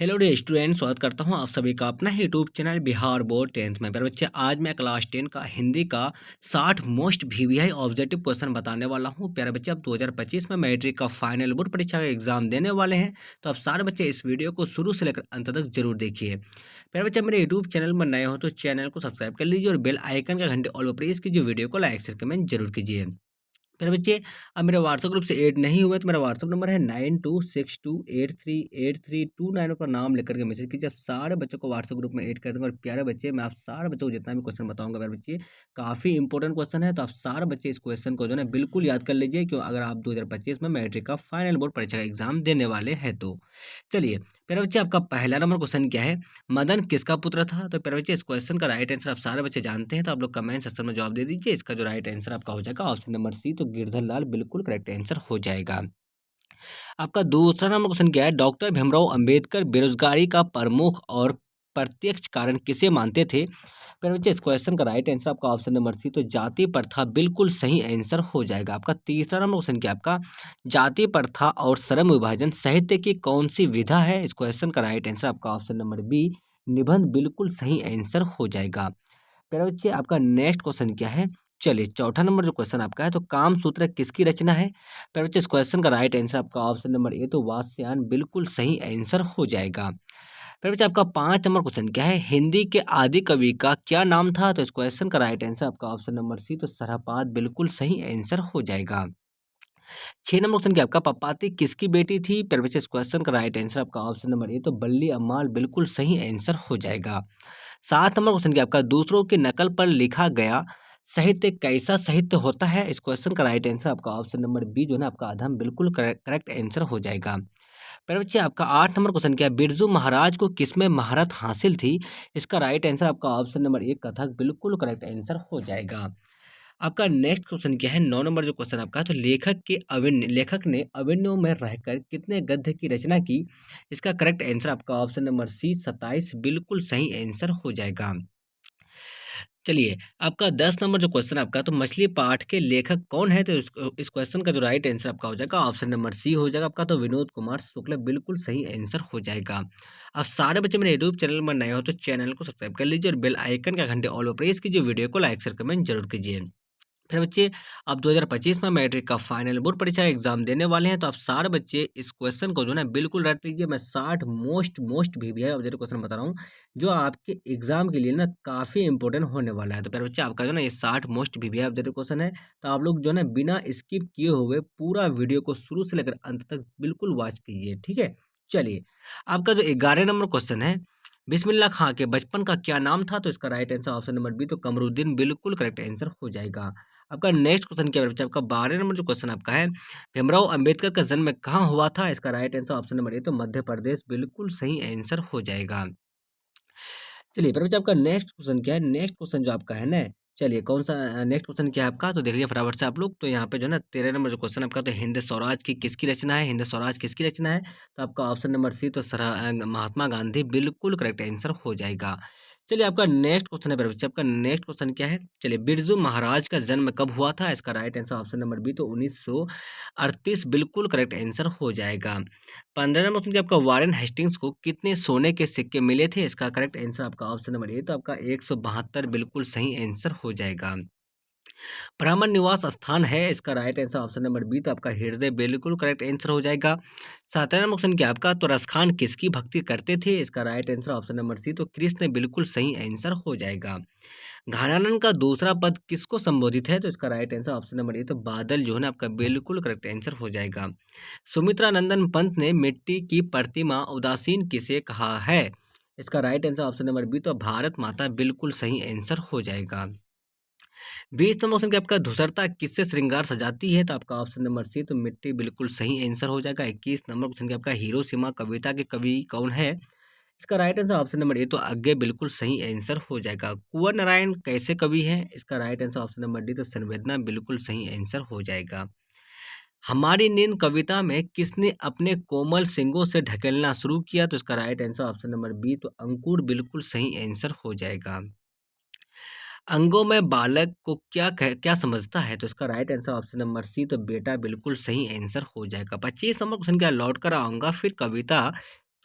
Hello day student, स्वागत करता हूं आप सभी का अपना YouTube channel Bihar board 10th में। प्यारे बच्चे, आज मैं क्लास 10 का हिंदी का 60 मोस्ट वीवीआई ऑब्जेक्टिव क्वेश्चन बताने वाला हूं। प्यारे बच्चे, अब 2025 में मैट्रिक का फाइनल बोर्ड परीक्षा का एग्जाम देने वाले हैं, तो आप सारे बच्चे इस वीडियो को शुरू से लेकर अंत तक जरूर देखिए। प्यारे बच्चे, मेरे यूट्यूब चैनल में नए हो तो चैनल को सब्सक्राइब कर लीजिए और बेल आइकन का घंटे ऑल पर प्रेस कीजिए। वीडियो को लाइक शेयर कमेंट जरूर कीजिए। मेरे बच्चे, अब मेरे व्हाट्सएप ग्रुप से ऐड नहीं हुए तो मेरा व्हाट्सएप नंबर है 9262838329 पर नाम लिख करके मैसेज कीजिए। आप सारे बच्चों को व्हाट्सएप ग्रुप में ऐड कर दूंगा। और प्यारे बच्चे, मैं आप सारे बच्चों को जितना भी क्वेश्चन बताऊंगा मेरे बच्चे, काफ़ी इंपॉर्टेंट क्वेश्चन है, तो आप सारे बच्चे इस क्वेश्चन को जो है बिल्कुल याद कर लीजिए, क्यों अगर आप 2025 में मैट्रिक का फाइनल बोर्ड परीक्षा का एग्जाम देने वाले हैं तो। चलिए प्यारे बच्चे, आपका पहला नंबर क्वेश्चन क्या है? मदन किसका पुत्र था? तो प्यारे बच्चे, इस क्वेश्चन का राइट आंसर आप सारे बच्चे जानते हैं, तो आप लोग कमेंट सेक्शन में जवाब दे दीजिए। इसका जो राइट आंसर आपका हो जाएगा ऑप्शन नंबर सी, तो गिरधर लाल बिल्कुल करेक्ट आंसर हो जाएगा। आपका दूसरा नंबर क्वेश्चन क्या है? डॉक्टर भीमराव अंबेडकर बेरोजगारी का प्रमुख और प्रत्यक्ष कारण किसे मानते थे? फिर बच्चे, इस क्वेश्चन का राइट आंसर आपका ऑप्शन नंबर सी, तो जाति प्रथा बिल्कुल सही आंसर हो जाएगा। आपका तीसरा नंबर क्वेश्चन क्या है? आपका जाति प्रथा और श्रम विभाजन साहित्य की कौन सी विधा है? इस क्वेश्चन का राइट आंसर आपका ऑप्शन नंबर बी, निबंध बिल्कुल सही आंसर हो जाएगा। प्यारे बच्चे, आपका नेक्स्ट क्वेश्चन क्या है? चलिए, चौथा नंबर जो क्वेश्चन आपका है, तो काम सूत्र किसकी रचना है? प्यारे बच्चे, इस क्वेश्चन का राइट आंसर आपका ऑप्शन नंबर ए, तो वात्स्यायन बिल्कुल सही आंसर हो जाएगा। प्यारे बच्चे, आपका 5 नंबर क्वेश्चन क्या है? हिंदी के आदि कवि का क्या नाम था? तो इस क्वेश्चन का राइट आंसर आपका ऑप्शन नंबर सी, तो सरहपाद बिल्कुल सही आंसर हो जाएगा। 6 नंबर क्वेश्चन क्या है? आपका पपाती किसकी बेटी थी? प्यारे बच्चे, इस क्वेश्चन का राइट आंसर आपका ऑप्शन नंबर ए, तो बल्ली अम्माल बिल्कुल सही आंसर हो जाएगा। 7 नंबर क्वेश्चन क्या है? आपका दूसरों की नकल पर लिखा गया साहित्य कैसा साहित्य होता है? इस क्वेश्चन का राइट आंसर आपका ऑप्शन नंबर बी जो है ना, आपका अधम बिल्कुल करेक्ट आंसर हो जाएगा। पर बच्चे, आपका 8 नंबर क्वेश्चन क्या है? बिरजू महाराज को किसमें महारत हासिल थी? इसका राइट आंसर आपका ऑप्शन नंबर ए, कथक बिल्कुल करेक्ट आंसर हो जाएगा। आपका नेक्स्ट क्वेश्चन क्या है? 9 नंबर जो क्वेश्चन आपका है, तो लेखक ने अभिनव में रहकर कितने गद्य की रचना की? इसका करेक्ट आंसर आपका ऑप्शन नंबर सी, 27 बिल्कुल सही आंसर हो जाएगा। चलिए, आपका 10 नंबर जो क्वेश्चन आपका है, तो मछली पाठ के लेखक कौन है? तो इस क्वेश्चन का जो राइट आंसर आपका हो जाएगा ऑप्शन नंबर सी हो जाएगा आपका, तो विनोद कुमार शुक्ल बिल्कुल सही आंसर हो जाएगा। आप सारे बच्चे मेरे यूट्यूब चैनल में नए हो तो चैनल को सब्सक्राइब कर लीजिए और बेल आइकन का घंटे ऑल पर प्रेस कीजिए। वीडियो को लाइक शेयर कमेंट जरूर कीजिए। फिर बच्चे, अब 2025 में मैट्रिक का फाइनल बोर्ड परीक्षा का एग्जाम देने वाले हैं, तो आप सारे बच्चे इस क्वेश्चन को जो है ना बिल्कुल रट लीजिए। मैं 60 मोस्ट वीवीआई ऑब्जेक्टिव क्वेश्चन बता रहा हूँ, जो आपके एग्जाम के लिए ना काफ़ी इंपॉर्टेंट होने वाला है। तो फिर बच्चे, आपका जो ना ये 60 मोस्ट वीवीआई ऑब्जेक्टिव क्वेश्चन है, तो आप लोग जो है ना बिना स्किप किए हुए पूरा वीडियो को शुरू से लेकर अंत तक बिल्कुल वॉच कीजिए, ठीक है। चलिए, आपका जो 11 नंबर क्वेश्चन है, बिस्मिल्लाह खां के बचपन का क्या नाम था? तो इसका right answer option number B, तो कमरुद्दीन बिल्कुल करेक्ट आंसर हो जाएगा। आपका नेक्स्ट क्वेश्चन क्या है बच्चा? आपका 12 नंबर जो क्वेश्चन आपका है, भीमराव अंबेडकर का जन्म कहाँ हुआ था? इसका right answer option number A, तो मध्य प्रदेश बिल्कुल सही आंसर हो जाएगा। चलिए, पर बच्चा, आपका नेक्स्ट क्वेश्चन क्या है? नेक्स्ट क्वेश्चन जो आपका है ना, चलिए कौन सा नेक्स्ट क्वेश्चन क्या है आपका? तो देख लीजिए फटाफट से आप लोग। तो यहाँ पे जो है ना 13 नंबर जो क्वेश्चन आपका, तो हिंद स्वराज की किसकी रचना है? हिंद स्वराज किसकी रचना है? तो आपका ऑप्शन नंबर सी, तो महात्मा गांधी बिल्कुल करेक्ट आंसर हो जाएगा। चलिए, आपका नेक्स्ट क्वेश्चन है मेरे बच्चे, आपका नेक्स्ट क्वेश्चन क्या है? चलिए, बिरजू महाराज का जन्म कब हुआ था? इसका right answer option number B, तो 1938 बिल्कुल करेक्ट आंसर हो जाएगा। 15 नंबर क्वेश्चन, आपका वारेन हेस्टिंग्स को कितने सोने के सिक्के मिले थे? इसका करेक्ट आंसर आपका ऑप्शन नंबर ए, तो आपका 172 बिल्कुल सही आंसर हो जाएगा। ब्राह्मण निवास स्थान है, इसका right answer option number B, तो आपका हृदय बिल्कुल करेक्ट आंसर हो जाएगा। 17 नंबर क्वेश्चन क्या आपका? तो रसखान किसकी भक्ति करते थे? इसका right answer option number C, तो कृष्ण बिल्कुल सही आंसर हो जाएगा। घानानंद का दूसरा पद किसको संबोधित है? तो इसका right answer option number A, तो बादल जो है ना आपका बिल्कुल करेक्ट आंसर हो जाएगा। सुमित्रा नंदन पंत ने मिट्टी की प्रतिमा उदासीन किसे कहा है? इसका right answer option number B, तो भारत माता बिल्कुल सही आंसर हो जाएगा। 20 नंबर क्वेश्चन, आपका धूसरता किससे श्रृंगार सजाती है? तो आपका ऑप्शन नंबर सी, तो मिट्टी बिल्कुल सही आंसर हो जाएगा। 21 नंबर क्वेश्चन, आपका हिरोशिमा कविता के कवि कौन है? इसका right answer option number A, तो आगे बिल्कुल सही आंसर हो जाएगा। कुंवर नारायण कैसे कवि है? इसका right answer option number D, तो संवेदना बिल्कुल सही आंसर हो जाएगा। हमारी नींद कविता में किसने अपने कोमल सींगों से ढकेलना शुरू किया? तो इसका right answer option number B, तो अंकुर बिल्कुल सही आंसर हो जाएगा। अंगों में बालक को क्या समझता है? तो इसका right answer option number C, तो बेटा बिल्कुल सही आंसर हो जाएगा। 25 नंबर क्वेश्चन क्या? लौट कर आऊंगा फिर कविता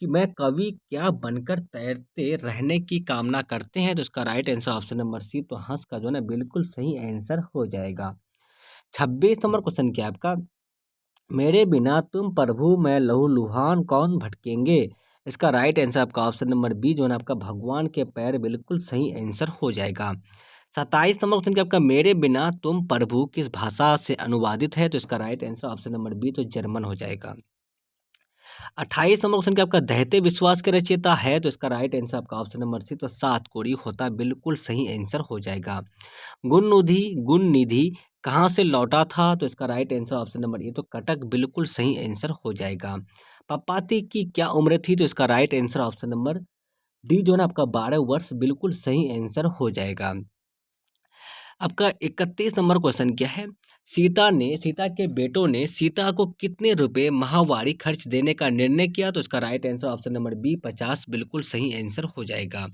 कि मैं कवि क्या बनकर तैरते रहने की कामना करते हैं, तो इसका right answer option number C, तो हंस का जो है ना बिल्कुल सही आंसर हो जाएगा। 26 नंबर क्वेश्चन क्या है आपका, मेरे बिना तुम प्रभु मैं लहूलुहान कौन भटकेंगे। इसका राइट आंसर आपका ऑप्शन नंबर बी जो है ना आपका भगवान के पैर, बिल्कुल सही आंसर हो जाएगा। 27 नंबर क्वेश्चन क्या आपका, मेरे बिना तुम प्रभु किस भाषा से अनुवादित है, तो इसका right answer option number B, तो जर्मन हो जाएगा। 28 नंबर क्वेश्चन क्या आपका, दहते विश्वास के रचयिता है, तो इसका राइट आंसर आपका ऑप्शन नंबर सी, तो सात कोड़ी होता, बिल्कुल सही आंसर हो जाएगा। गुण निधि कहाँ से लौटा था, तो इसका right answer option number A, तो कटक, बिल्कुल सही आंसर हो जाएगा। पपाती की क्या उम्र थी, तो इसका right answer option number D जो है ना आपका 12 वर्ष, बिल्कुल सही आंसर हो जाएगा। आपका 31 नंबर क्वेश्चन क्या है, सीता के बेटों ने सीता को कितने रुपए माहवारी खर्च देने का निर्णय किया, तो इसका right answer option number B 50, बिल्कुल सही आंसर हो जाएगा।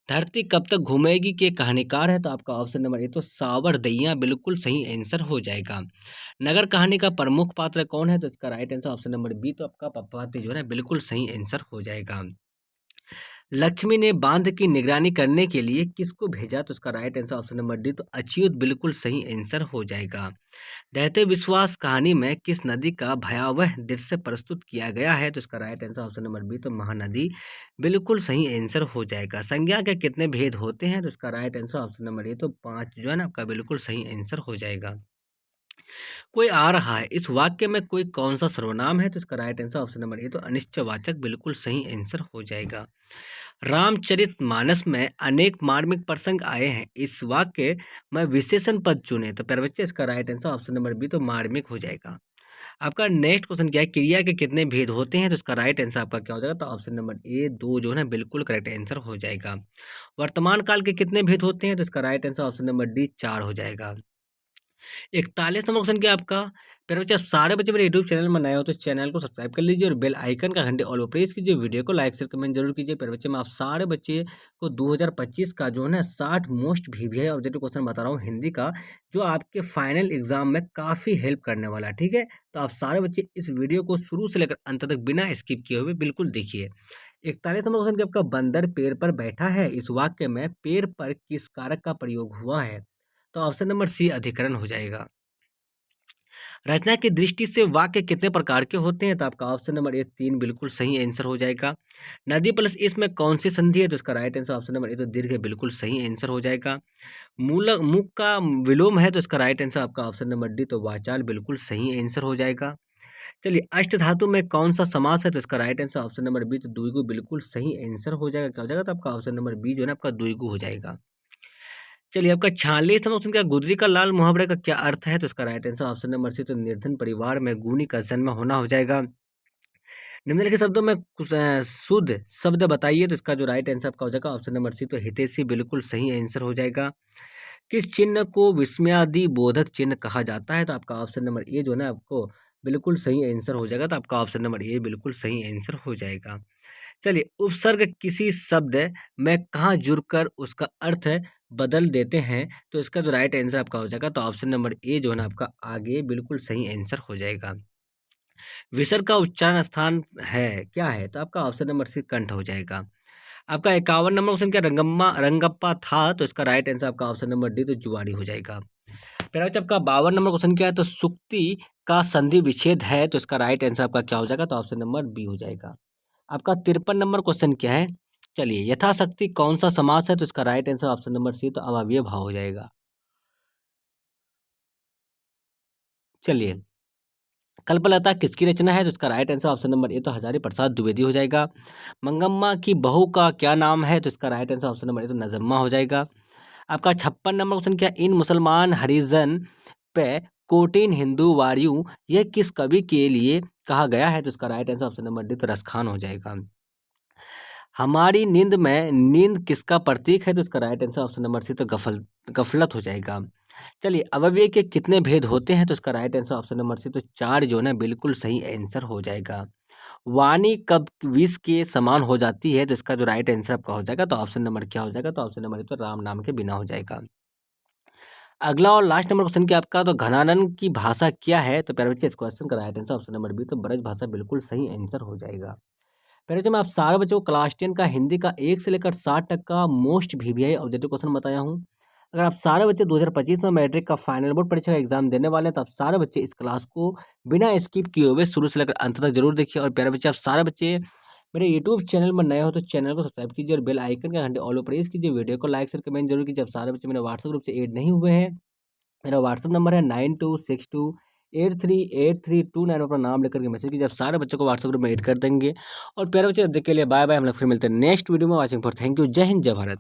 धरती कब तक घूमेगी के कहानीकार है, तो आपका ऑप्शन नंबर ए, तो सावरदैया, बिल्कुल सही आंसर हो जाएगा। नगर कहानी का प्रमुख पात्र कौन है, तो इसका right answer option number B, तो आपका पप्पाती जो है ना बिल्कुल सही आंसर हो जाएगा। लक्ष्मी ने बांध की निगरानी करने के लिए किसको भेजा, तो उसका right answer option number D, तो अच्युत, बिल्कुल सही आंसर हो जाएगा। दैत्य विश्वास कहानी में किस नदी का भयावह दृश्य प्रस्तुत किया गया है, तो इसका right answer option number B, तो महानदी, बिल्कुल सही आंसर हो जाएगा। संज्ञा के कितने भेद होते हैं, तो इसका right answer option number A, तो 5 जो है ना आपका बिल्कुल सही आंसर हो जाएगा। कोई आ रहा है, इस वाक्य में कोई कौन सा सर्वनाम है, तो इसका right answer option number A, तो अनिश्चयवाचक, बिल्कुल सही आंसर हो जाएगा। रामचरितमानस में अनेक मार्मिक प्रसंग आए हैं, इस वाक्य में विशेषण पद चुने, तो प्यारे बच्चे इसका right answer option number B, तो मार्मिक हो जाएगा। आपका नेक्स्ट क्वेश्चन क्या है, क्रिया के कितने भेद होते हैं, तो इसका राइट आंसर आपका क्या हो जाएगा, तो ऑप्शन नंबर ए 2 जो है ना बिल्कुल करेक्ट आंसर हो जाएगा। वर्तमान काल के कितने भेद होते हैं, तो इसका right answer option number D 4 हो जाएगा। 41 नंबर क्वेश्चन क्या है आपका, प्यारे बच्चे आप सारे बच्चे मेरे यूट्यूब चैनल में नए हो तो चैनल को सब्सक्राइब कर लीजिए और बेल आइकन का घंटे ऑल पर प्रेस कीजिए, वीडियो को लाइक शेयर कमेंट जरूर कीजिए। प्यारे बच्चे मैं आप सारे बच्चे को 2025 का जो है ना 60 मोस्ट वीवीआई ऑब्जेक्टिव क्वेश्चन बता रहा हूँ हिंदी का, जो आपके फाइनल एग्जाम में काफ़ी हेल्प करने वाला है, ठीक है। तो आप सारे बच्चे इस वीडियो को शुरू से लेकर अंत तक बिना स्किप किए हुए बिल्कुल देखिए। 41 नंबर क्वेश्चन, आपका बंदर पेड़ पर बैठा है, इस वाक्य में पेड़ पर किस कारक का प्रयोग हुआ है, तो ऑप्शन नंबर सी अधिकरण हो जाएगा। रचना की दृष्टि से वाक्य कितने प्रकार के होते हैं, तो आपका ऑप्शन नंबर ए 3 बिल्कुल सही आंसर हो जाएगा। नदी प्लस इसमें कौन सी संधि है, तो इसका right answer option number A, तो दीर्घ, बिल्कुल सही आंसर हो जाएगा। मूल मुख का विलोम है, तो इसका राइट आंसर आपका ऑप्शन नंबर डी, तो वाचाल, बिल्कुल सही आंसर हो जाएगा। चलिए अष्ट धातु में कौन सा समास है, तो इसका right answer option number B, तो द्विगु, बिल्कुल सही आंसर हो जाएगा। क्या हो जाएगा, तो आपका ऑप्शन नंबर बी जो है ना आपका द्विगु हो जाएगा। चलिए आपका 46 नंबर क्वेश्चन क्या, गुदरी का लाल मुहावरे का क्या अर्थ है, तो इसका right answer option number C, तो निर्धन परिवार में गूनी का जन्म होना हो जाएगा। निम्नलिखित शब्दों में कुछ शुद्ध शब्द बताइए, तो इसका जो राइट आंसर आपका हो जाएगा ऑप्शन नंबर सी, तो हितैषी, बिल्कुल सही आंसर हो जाएगा। किस चिन्ह को विस्मयादि बोधक चिन्ह कहा जाता है, तो आपका ऑप्शन नंबर ए जो है ना आपको बिल्कुल सही आंसर हो जाएगा। तो आपका ऑप्शन नंबर ए बिल्कुल सही आंसर हो जाएगा। चलिए उपसर्ग किसी शब्द में कहाँ जुड़कर उसका अर्थ बदल देते हैं, तो इसका जो राइट आंसर आपका हो जाएगा, तो ऑप्शन नंबर ए जो है ना आपका आगे बिल्कुल सही आंसर हो जाएगा। विसर्ग का उच्चारण स्थान है क्या है, तो आपका ऑप्शन नंबर सी कंठ हो जाएगा। आपका 51 नंबर क्वेश्चन क्या, रंगप्पा था, तो इसका राइट आंसर आपका ऑप्शन नंबर डी, तो जुआड़ी हो जाएगा। फिर अच्छा आपका 52 नंबर क्वेश्चन क्या है, तो सुक्ति का संधि विच्छेद है, तो इसका राइट आंसर आपका क्या हो जाएगा, तो ऑप्शन नंबर बी हो जाएगा। आपका 53 नंबर क्वेश्चन क्या है, चलिए यथाशक्ति कौन सा समास है, तो इसका right answer option number C, तो अव्यय भाव हो जाएगा। चलिए कल्पलता किसकी रचना है, तो इसका right answer option number A, तो हजारी प्रसाद द्विवेदी हो जाएगा। मंगम्मा की बहू का क्या नाम है, तो इसका right answer option number A, तो नजम्मा हो जाएगा। आपका 56 नंबर क्वेश्चन क्या, इन मुसलमान हरिजन पे कोटिन हिंदू वायु यह किस कवि के लिए कहा गया है, तो इसका right answer option number D, तो रसखान हो जाएगा। हमारी नींद में नींद किसका प्रतीक है, तो इसका right answer option number C, तो गफलत हो जाएगा। चलिए अवयव के कितने भेद होते हैं, तो इसका right answer option number C, तो 4 जो है ना बिल्कुल सही आंसर हो जाएगा। वाणी कब विष के समान हो जाती है, तो इसका जो राइट आंसर आपका हो जाएगा, तो ऑप्शन नंबर क्या हो जाएगा, तो ऑप्शन नंबर तो राम नाम के बिना हो जाएगा। अगला और लास्ट नंबर क्वेश्चन क्या आपका, तो घनानन की भाषा क्या है, तो प्यारे बच्चे इस क्वेश्चन का right answer option number B, तो ब्रज भाषा, बिल्कुल सही आंसर हो जाएगा। पहले जो मैं आप सारे बच्चों को क्लास 10 का हिंदी का 1 से लेकर 60 तक का मोस्ट वीवीआई ऑब्जेक्टिव क्वेश्चन बताया हूँ। अगर आप सारे बच्चे 2025 में मैट्रिक का फाइनल बोर्ड परीक्षा का एग्जाम देने वाले हैं, तो आप सारे बच्चे इस क्लास को बिना स्किप किए हुए शुरू से लेकर अंत तक जरूर देखिए। और प्यारे बच्चे, आप सारे बच्चे मेरे यूट्यूब चैनल में नए हो तो चैनल को सब्सक्राइब कीजिए और बेल आइकन का घंटे ऑल पर प्रेस कीजिए। वीडियो को लाइक शेयर कमेंट जरूर कीजिए। आप सारे बच्चे मेरे व्हाट्सएप ग्रुप से ऐड नहीं हुए हैं, मेरा व्हाट्सएप नंबर है 9262838329 में अपना नाम लेकर के मैसेज कीजिए। आप सारे बच्चों को व्हाट्सएप ग्रुप में ऐड कर देंगे। और प्यारे बच्चे, अब तक के लिए बाय बाय। हम लोग फिर मिलते हैं नेक्स्ट वीडियो में। Watching for thank you. जय हिंद, जय भारत।